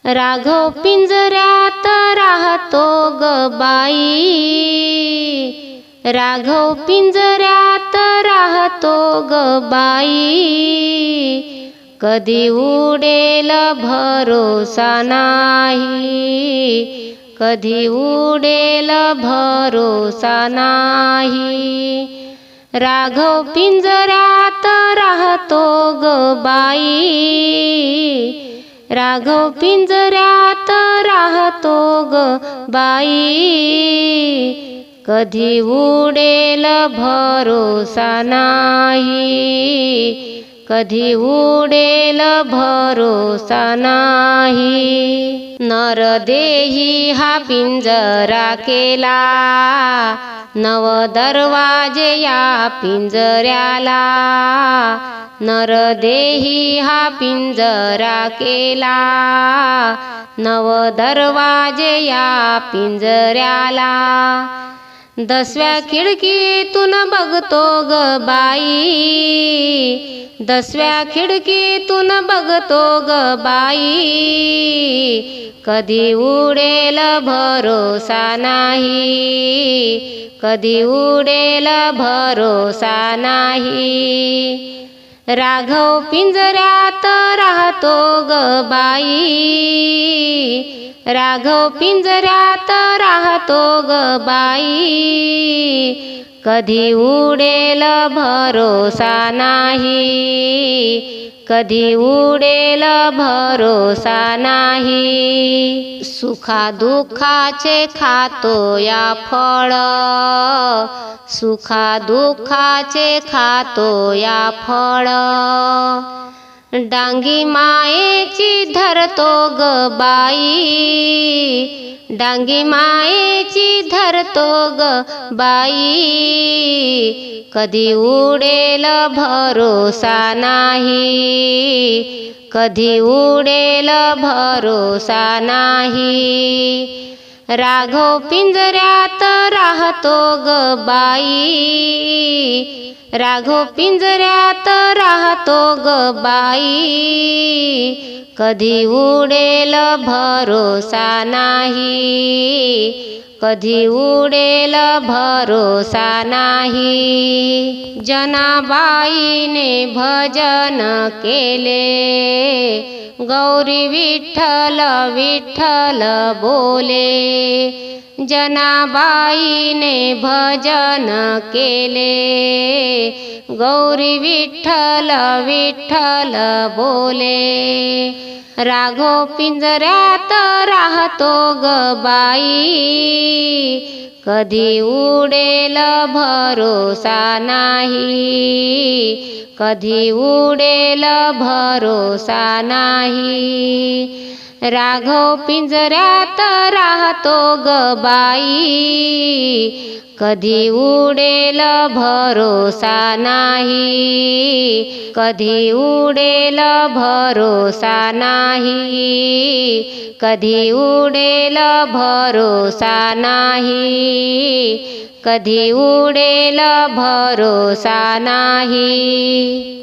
राघव पिंजऱ्यात राहतो ग बाई, राघव पिंजऱ्यात राहतो ग बाई। कधी उडेल भरोसा नाही, कधी उडेल भरोसा नाही। राघव पिंजऱ्यात राहतो ग बाई, राघव पिंजऱ्यात राहतो ग बाई। कधी उडेल भरोसा नाही, कधी उडेल भरोसा नाही। नरदेही हा पिंजरा केला, नव दरवाजे या पिंजऱ्याला। नरदेही हा पिंजरा केला, नव दरवाजे या पिंजऱ्याला। 10व्या खिडकीतून बघतो ग बाई, 10व्या खिडकीतून बघतो ग बाई। कधी उडेल भरोसा नाही, कधी उडेल भरोसा नाही। राघव पिंजऱ्यात राहतो ग बाई, राघव पिंजऱ्यात राहतो ग बाई। कधी उडेल भरोसा नाही, कधी उडेल भरोसा नाही। सुखादुःखाचे खातो या फळ, सुखादुःखाचे खातो या फळ। डांगी मायेची धरतो ग बाई, डांगी मायेची धरतो ग बाई। कधी उडेल भरोसा नाही, कधी उडेल भरोसा नाही। राघव पिंजऱ्यात राहतो ग बाई, राघव पिंजऱ्यात राहतो ग बाई। कधी उडेल भरोसा नाही, कधी उडेल भरोसा नाही। जनाबाईने भजन केले, गौरी विठ्ठल विठ्ठल बोले। जनाबाईने भजन केले, गौरी विठ्ठल विठ्ठल बोले। राघव पिंजऱ्यात राहतो ग बाई, कधी उडेल भरोसा नाही, कधी उडेल भरोसा नाही। राघव पिंजऱ्यात राहतो ग बाई, कधी उडेल भरोसा नाही, कधी उडेल भरोसा नाही, कधी उडेल भरोसा नाही, कधी उडेल भरोसा नाही।